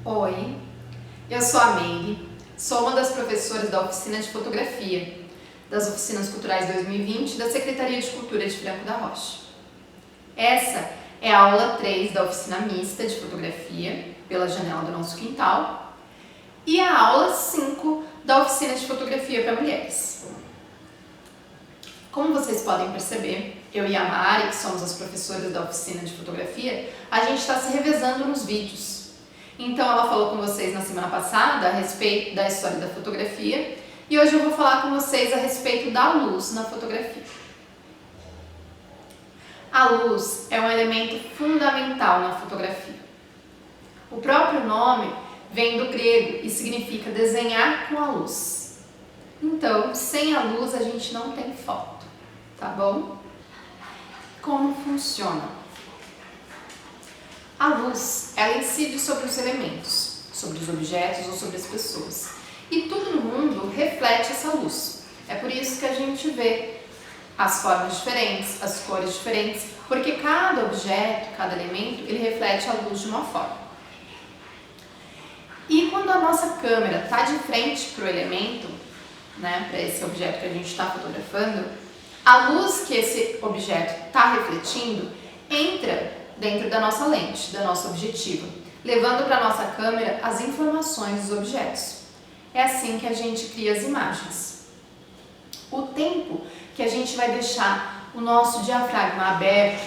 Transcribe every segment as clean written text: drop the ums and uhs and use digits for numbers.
Oi, eu sou a Meire, sou uma das professoras da oficina de fotografia das Oficinas Culturais 2020 da Secretaria de Cultura de Franco da Rocha. Essa é a aula 3 da oficina mista de fotografia pela janela do nosso quintal e a aula 5 da oficina de fotografia para mulheres. Como vocês podem perceber, eu e a Mari, que somos as professoras da oficina de fotografia, a gente está se revezando nos vídeos. Então ela falou com vocês na semana passada a respeito da história da fotografia e hoje eu vou falar com vocês a respeito da luz na fotografia. A luz é um elemento fundamental na fotografia. O próprio nome vem do grego e significa desenhar com a luz. Então, sem a luz a gente não tem foto, tá bom? Como funciona? A luz, ela incide sobre os elementos, sobre os objetos ou sobre as pessoas. E tudo no mundo reflete essa luz. É por isso que a gente vê as formas diferentes, as cores diferentes, porque cada objeto, cada elemento, ele reflete a luz de uma forma. E quando a nossa câmera está de frente para o elemento, né, para esse objeto que a gente está fotografando, a luz que esse objeto está refletindo entra dentro da nossa lente, da nossa objetiva, levando para a nossa câmera as informações dos objetos. É assim que a gente cria as imagens. O tempo que a gente vai deixar o nosso diafragma aberto,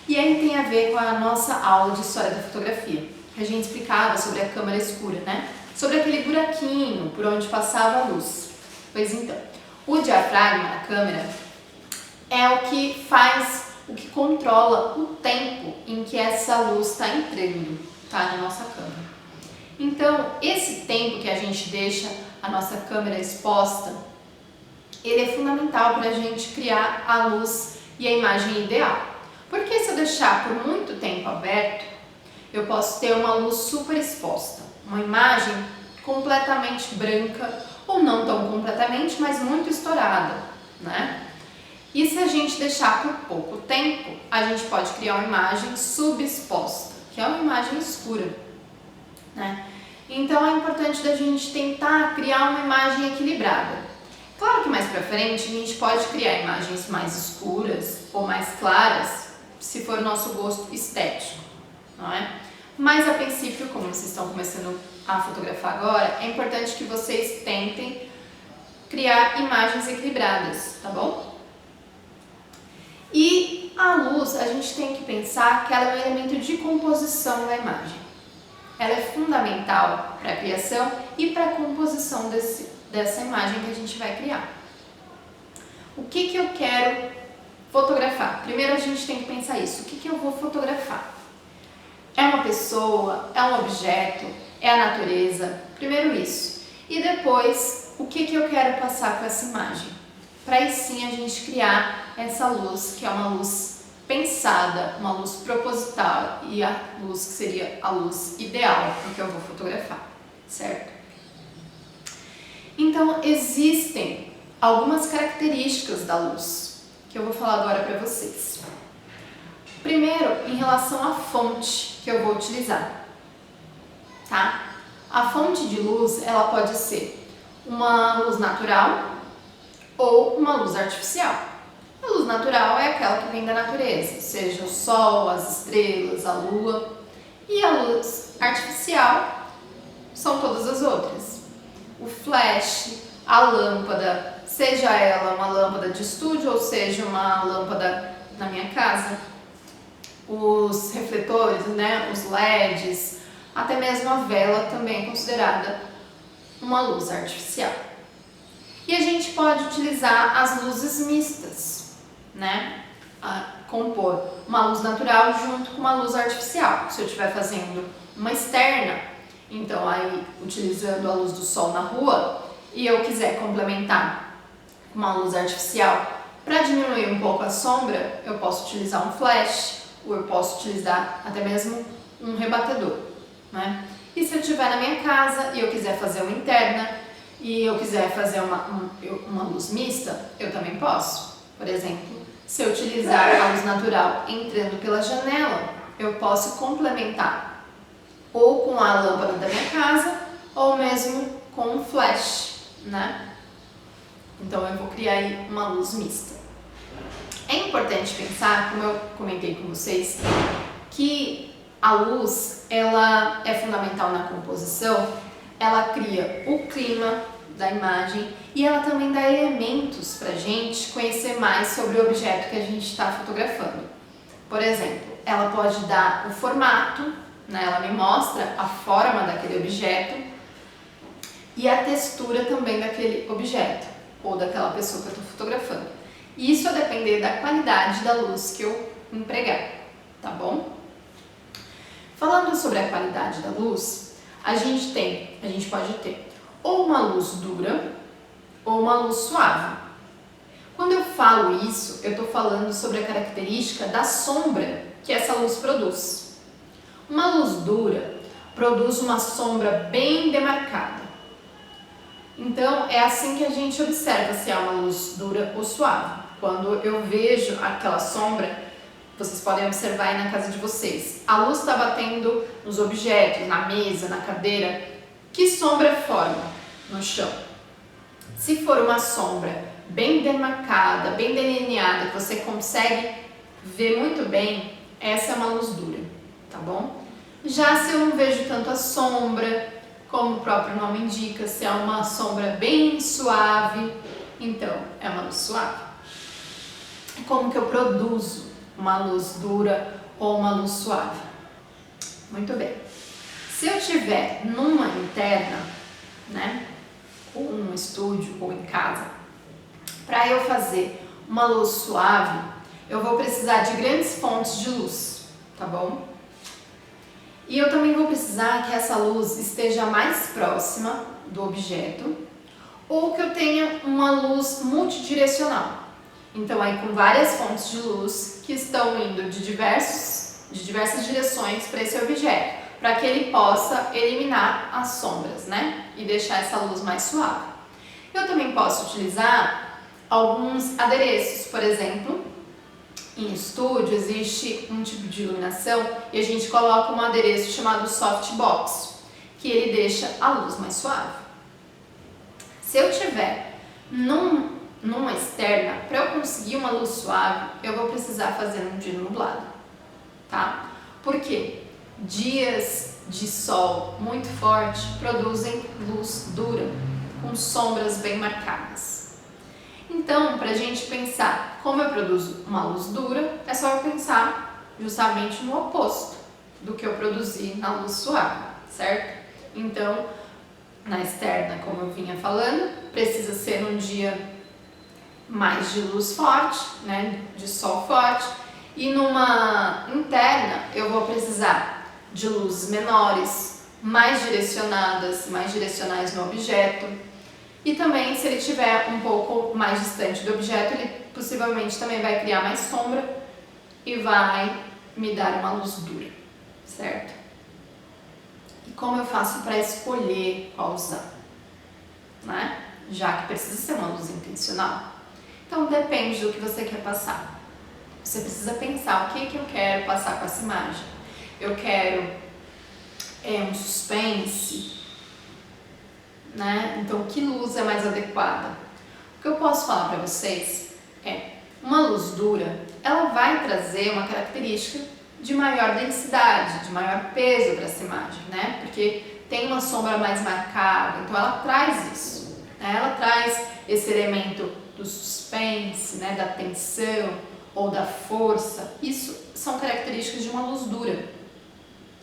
e aí tem a ver com a nossa aula de história da fotografia, que a gente explicava sobre a câmara escura, né? Sobre aquele buraquinho por onde passava a luz. Pois então, o diafragma na câmera é o que controla o tempo em que essa luz está entrando, tá, na nossa câmera. Então, esse tempo que a gente deixa a nossa câmera exposta, ele é fundamental para a gente criar a luz e a imagem ideal. Porque se eu deixar por muito tempo aberto, eu posso ter uma luz super exposta, uma imagem completamente branca, ou não tão completamente, mas muito estourada, né? E se a gente deixar por pouco tempo, a gente pode criar uma imagem subexposta, que é uma imagem escura, né? Então é importante da gente tentar criar uma imagem equilibrada. Claro que mais pra frente a gente pode criar imagens mais escuras ou mais claras, se for nosso gosto estético, não é? Mas a princípio, como vocês estão começando a fotografar agora, é importante que vocês tentem criar imagens equilibradas, tá bom? E a luz, a gente tem que pensar que ela é um elemento de composição da imagem. Ela é fundamental para a criação e para a composição dessa imagem que a gente vai criar. O que eu quero fotografar? Primeiro a gente tem que pensar isso. O que eu vou fotografar? É uma pessoa? É um objeto? É a natureza? Primeiro isso. E depois, o que eu quero passar com essa imagem? Para aí sim a gente criar essa luz, que é uma luz pensada, uma luz proposital e a luz que seria a luz ideal para o que eu vou fotografar, certo? Então, existem algumas características da luz que eu vou falar agora para vocês. Primeiro, em relação à fonte que eu vou utilizar, tá? A fonte de luz, ela pode ser uma luz natural ou uma luz artificial. A luz natural é aquela que vem da natureza, seja o sol, as estrelas, a lua. E a luz artificial são todas as outras. O flash, a lâmpada, seja ela uma lâmpada de estúdio ou seja uma lâmpada na minha casa, os refletores, né, os LEDs, até mesmo a vela também é considerada uma luz artificial. E a gente pode utilizar as luzes mistas, né? Compor uma luz natural junto com uma luz artificial. Se eu estiver fazendo uma externa, então aí utilizando a luz do sol na rua, e eu quiser complementar com uma luz artificial para diminuir um pouco a sombra, eu posso utilizar um flash, ou eu posso utilizar até mesmo um rebatedor, né? E se eu estiver na minha casa e eu quiser fazer uma interna, e eu quiser fazer uma luz mista, eu também posso. Por exemplo, se eu utilizar a luz natural entrando pela janela, eu posso complementar ou com a lâmpada da minha casa, ou mesmo com um flash, né? Então eu vou criar aí uma luz mista. É importante pensar, como eu comentei com vocês, que a luz, ela é fundamental na composição, ela cria o clima da imagem e ela também dá elementos para a gente conhecer mais sobre o objeto que a gente está fotografando. Por exemplo, ela pode dar o formato, né? Ela me mostra a forma daquele objeto e a textura também daquele objeto ou daquela pessoa que eu estou fotografando. Isso a depender da qualidade da luz que eu empregar, tá bom? Falando sobre a qualidade da luz, a gente pode ter ou uma luz dura ou uma luz suave. Quando eu falo isso, eu estou falando sobre a característica da sombra que essa luz produz. Uma luz dura produz uma sombra bem demarcada. Então, é assim que a gente observa se é uma luz dura ou suave. Quando eu vejo aquela sombra, vocês podem observar aí na casa de vocês. A luz está batendo nos objetos, na mesa, na cadeira. Que sombra forma no chão? Se for uma sombra bem demarcada, bem delineada, que você consegue ver muito bem, essa é uma luz dura, tá bom? Já se eu não vejo tanto a sombra, como o próprio nome indica, se é uma sombra bem suave, então é uma luz suave. Como que eu produzo uma luz dura ou uma luz suave? Muito bem. Se eu tiver numa interna, né, ou num estúdio ou em casa, para eu fazer uma luz suave, eu vou precisar de grandes fontes de luz, tá bom? E eu também vou precisar que essa luz esteja mais próxima do objeto ou que eu tenha uma luz multidirecional. Então, aí com várias fontes de luz que estão indo de diversas direções para esse objeto, para que ele possa eliminar as sombras, né? E deixar essa luz mais suave. Eu também posso utilizar alguns adereços, por exemplo, em estúdio existe um tipo de iluminação e a gente coloca um adereço chamado softbox, que ele deixa a luz mais suave. Se eu tiver numa externa, para eu conseguir uma luz suave, eu vou precisar fazer um dia nublado, tá? Por quê? Dias de sol muito forte produzem luz dura, com sombras bem marcadas. Então, para a gente pensar como eu produzo uma luz dura, é só eu pensar justamente no oposto do que eu produzi na luz suave, certo? Então, na externa, como eu vinha falando, precisa ser um dia mais de luz forte, né, de sol forte, e numa interna eu vou precisar de luzes menores, mais direcionais no objeto, e também se ele estiver um pouco mais distante do objeto, ele possivelmente também vai criar mais sombra e vai me dar uma luz dura, certo? E como eu faço para escolher qual usar, né? Já que precisa ser uma luz intencional. Então depende do que você quer passar. Você precisa pensar o que eu quero passar com essa imagem. Eu quero um suspense, né? Então que luz é mais adequada? O que eu posso falar para vocês é uma luz dura, ela vai trazer uma característica de maior densidade, de maior peso para essa imagem, né? Porque tem uma sombra mais marcada, então ela traz isso, né? Ela traz esse elemento do suspense, né? Da tensão ou da força. Isso são características de uma luz dura,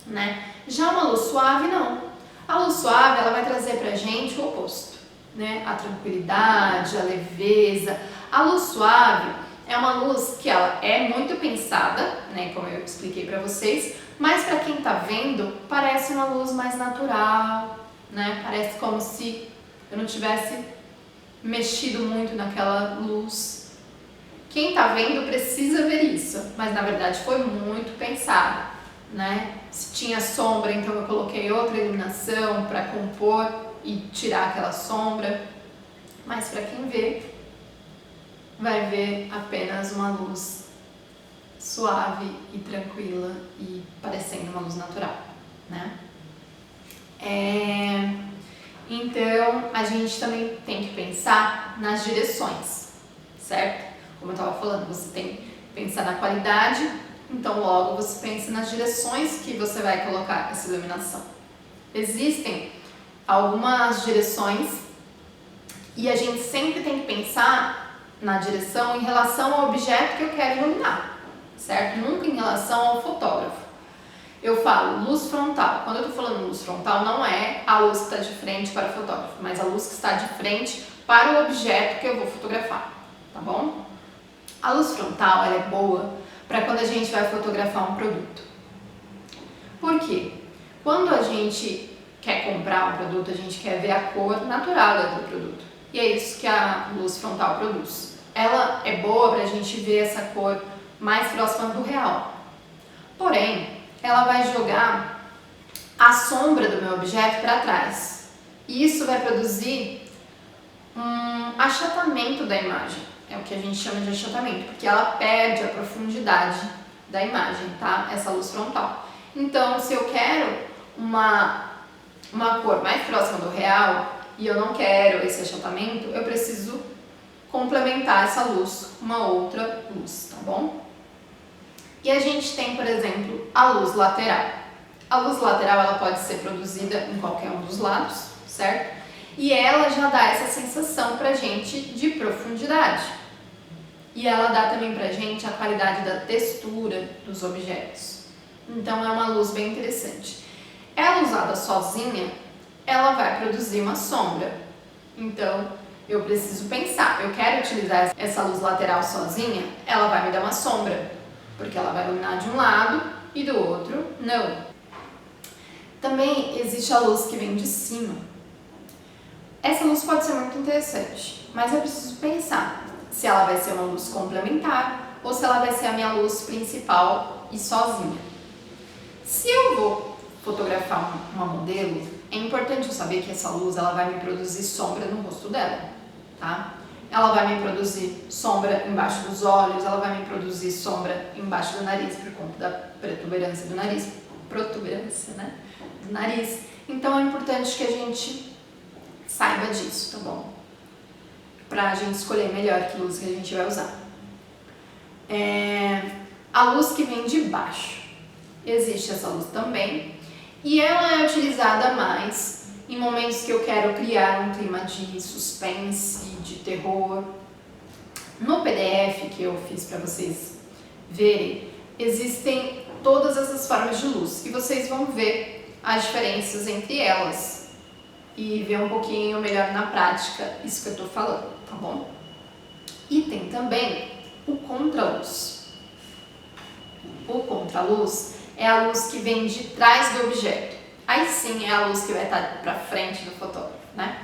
né? Já uma luz suave, não. A luz suave, ela vai trazer pra gente o oposto, né? A tranquilidade, a leveza. A luz suave é uma luz que ela é muito pensada, né? Como eu expliquei pra vocês, mas pra quem tá vendo, parece uma luz mais natural, né? Parece como se eu não tivesse mexido muito naquela luz. Quem tá vendo precisa ver isso, mas na verdade foi muito pensado, né? Se tinha sombra, então eu coloquei outra iluminação para compor e tirar aquela sombra, mas para quem vê, vai ver apenas uma luz suave e tranquila e parecendo uma luz natural, né? Então, a gente também tem que pensar nas direções, certo? Como eu estava falando, você tem que pensar na qualidade, então logo você pensa nas direções que você vai colocar essa iluminação. Existem algumas direções e a gente sempre tem que pensar na direção em relação ao objeto que eu quero iluminar, certo? Nunca em relação ao fotógrafo. Eu falo luz frontal. Quando eu estou falando luz frontal, não é a luz que está de frente para o fotógrafo, mas a luz que está de frente para o objeto que eu vou fotografar, tá bom? A luz frontal ela é boa para quando a gente vai fotografar um produto. Por quê? Quando a gente quer comprar um produto, a gente quer ver a cor natural do produto. E é isso que a luz frontal produz. Ela é boa para a gente ver essa cor mais próxima do real. Porém, ela vai jogar a sombra do meu objeto para trás. E isso vai produzir um achatamento da imagem. É o que a gente chama de achatamento, porque ela perde a profundidade da imagem, tá? Essa luz frontal. Então, se eu quero uma cor mais próxima do real e eu não quero esse achatamento, eu preciso complementar essa luz com uma outra luz, tá bom? E a gente tem, por exemplo, a luz lateral. A luz lateral ela pode ser produzida em qualquer um dos lados, certo? E ela já dá essa sensação pra gente de profundidade. E ela dá também pra gente a qualidade da textura dos objetos. Então é uma luz bem interessante. Ela usada sozinha, ela vai produzir uma sombra. Então eu preciso pensar, eu quero utilizar essa luz lateral sozinha, ela vai me dar uma sombra, porque ela vai iluminar de um lado e do outro não. Também existe a luz que vem de cima. Essa luz pode ser muito interessante, mas eu preciso pensar se ela vai ser uma luz complementar ou se ela vai ser a minha luz principal e sozinha. Se eu vou fotografar uma modelo, é importante eu saber que essa luz ela vai me produzir sombra no rosto dela, tá? Ela vai me produzir sombra embaixo dos olhos, ela vai me produzir sombra embaixo do nariz por conta da protuberância do nariz, né? Do nariz. Então é importante que a gente saiba disso, tá bom? Pra gente escolher melhor que luz que a gente vai usar. A luz que vem de baixo. Existe essa luz também. E ela é utilizada mais em momentos que eu quero criar um clima de suspense, de terror. No PDF que eu fiz para vocês verem, existem todas essas formas de luz e vocês vão ver as diferenças entre elas e ver um pouquinho melhor na prática isso que eu estou falando, tá bom? E tem também o contraluz. O contraluz é a luz que vem de trás do objeto. Aí sim é a luz que vai estar para frente do fotógrafo, né?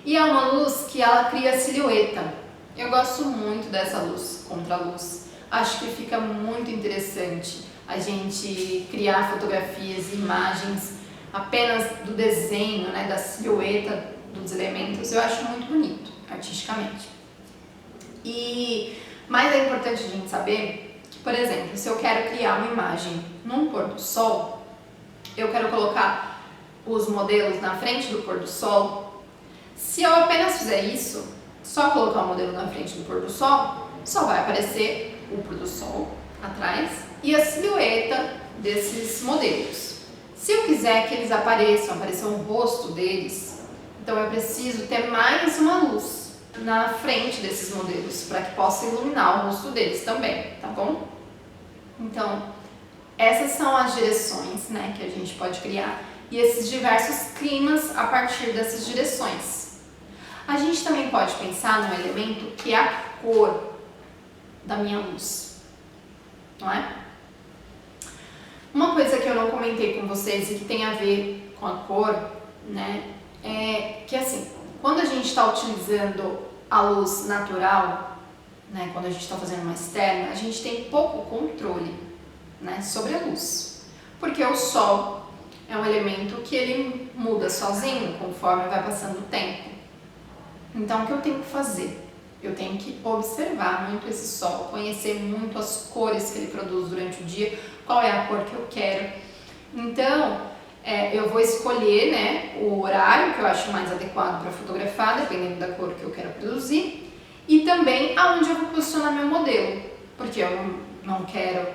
E é uma luz que ela cria silhueta. Eu gosto muito dessa luz, contraluz. Acho que fica muito interessante a gente criar fotografias e imagens apenas do desenho, né, da silhueta dos elementos. Eu acho muito bonito, artisticamente. Mas é importante a gente saber que, por exemplo, se eu quero criar uma imagem num pôr do sol, eu quero colocar os modelos na frente do pôr do sol. Se eu apenas fizer isso, só colocar o modelo na frente do pôr do sol, só vai aparecer o pôr do sol atrás e a silhueta desses modelos. Se eu quiser que eles apareça o rosto deles, então eu preciso ter mais uma luz na frente desses modelos para que possa iluminar o rosto deles também, tá bom? Então, essas são as direções, né, que a gente pode criar e esses diversos climas a partir dessas direções. A gente também pode pensar num elemento que é a cor da minha luz, não é? Uma coisa que eu não comentei com vocês e que tem a ver com a cor, né, é que assim, quando a gente está utilizando a luz natural, né, quando a gente está fazendo uma externa, a gente tem pouco controle, né, sobre a luz, porque o sol é um elemento que ele muda sozinho conforme vai passando o tempo. Então, o que eu tenho que fazer? Eu tenho que observar muito esse sol, conhecer muito as cores que ele produz durante o dia, qual é a cor que eu quero. Então, eu vou escolher, né, o horário que eu acho mais adequado para fotografar, dependendo da cor que eu quero produzir, e também aonde eu vou posicionar meu modelo, porque eu não quero,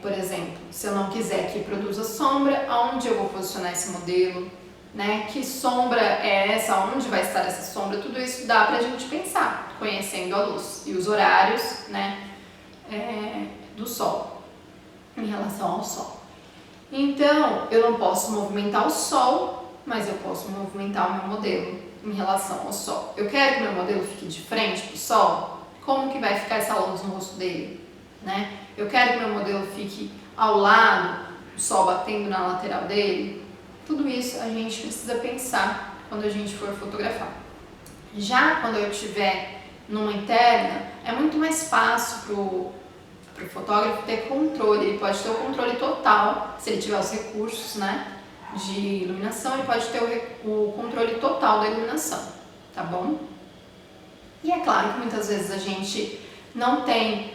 por exemplo, se eu não quiser que produza sombra, aonde eu vou posicionar esse modelo, né? Que sombra é essa, onde vai estar essa sombra, tudo isso dá pra gente pensar, conhecendo a luz e os horários, né, do sol, em relação ao sol. Então, eu não posso movimentar o sol, mas eu posso movimentar o meu modelo em relação ao sol. Eu quero que meu modelo fique de frente pro sol, como que vai ficar essa luz no rosto dele, né? Eu quero que meu modelo fique ao lado, o sol batendo na lateral dele. Tudo isso a gente precisa pensar quando a gente for fotografar. Já quando eu estiver numa interna, é muito mais fácil para o fotógrafo ter controle. Ele pode ter o controle total, se ele tiver os recursos, né, de iluminação, ele pode ter o controle total da iluminação, tá bom? E é claro que muitas vezes a gente não tem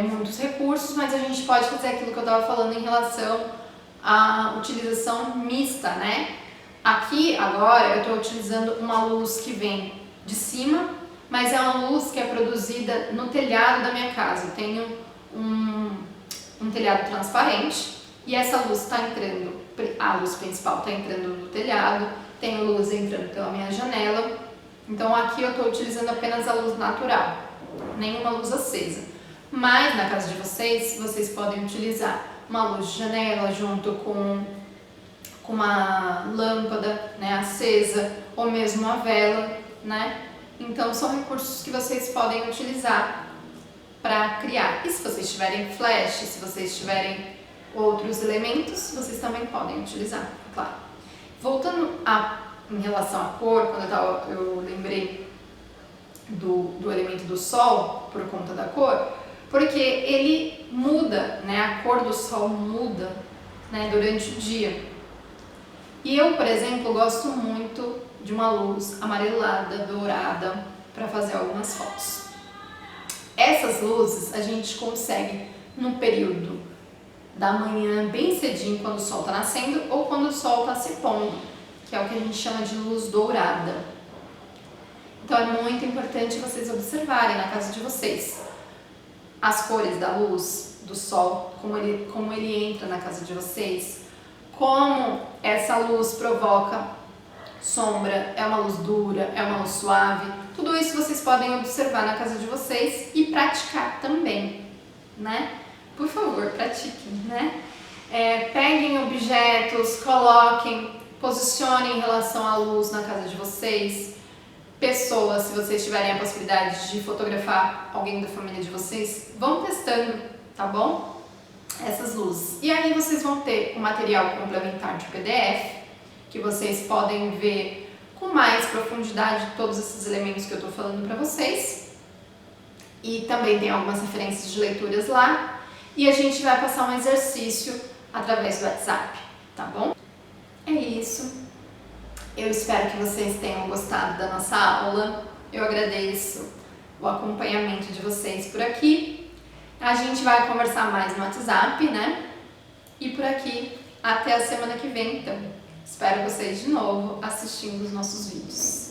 muitos recursos, mas a gente pode fazer aquilo que eu estava falando em relação a utilização mista, né? Aqui agora eu estou utilizando uma luz que vem de cima, mas é uma luz que é produzida no telhado da minha casa. Eu tenho um telhado transparente e essa luz está entrando, a luz principal está entrando no telhado, tenho luz entrando pela minha janela. Então aqui eu estou utilizando apenas a luz natural, nenhuma luz acesa. Mas na casa de vocês podem utilizar uma luz de janela junto com uma lâmpada, né, acesa, ou mesmo uma vela, né? Então são recursos que vocês podem utilizar para criar. E se vocês tiverem flash, se vocês tiverem outros elementos, vocês também podem utilizar, claro. Voltando em relação à cor, quando eu lembrei do elemento do sol por conta da cor, porque ele muda, né? A cor do sol muda, né, durante o dia. E eu, por exemplo, gosto muito de uma luz amarelada, dourada, para fazer algumas fotos. Essas luzes a gente consegue no período da manhã, bem cedinho, quando o sol está nascendo, ou quando o sol está se pondo, que é o que a gente chama de luz dourada. Então é muito importante vocês observarem na casa de vocês as cores da luz, do sol, como ele entra na casa de vocês, como essa luz provoca sombra, é uma luz dura, é uma luz suave. Tudo isso vocês podem observar na casa de vocês e praticar também, né? Por favor, pratiquem, né? Peguem objetos, coloquem, posicionem em relação à luz na casa de vocês. Pessoas, se vocês tiverem a possibilidade de fotografar alguém da família de vocês, vão testando, tá bom? Essas luzes. E aí vocês vão ter o material complementar de PDF, que vocês podem ver com mais profundidade todos esses elementos que eu tô falando para vocês. E também tem algumas referências de leituras lá. E a gente vai passar um exercício através do WhatsApp, tá bom? É isso. Eu espero que vocês tenham gostado da nossa aula. Eu agradeço o acompanhamento de vocês por aqui. A gente vai conversar mais no WhatsApp, né? E por aqui, até a semana que vem, então. Espero vocês de novo assistindo os nossos vídeos.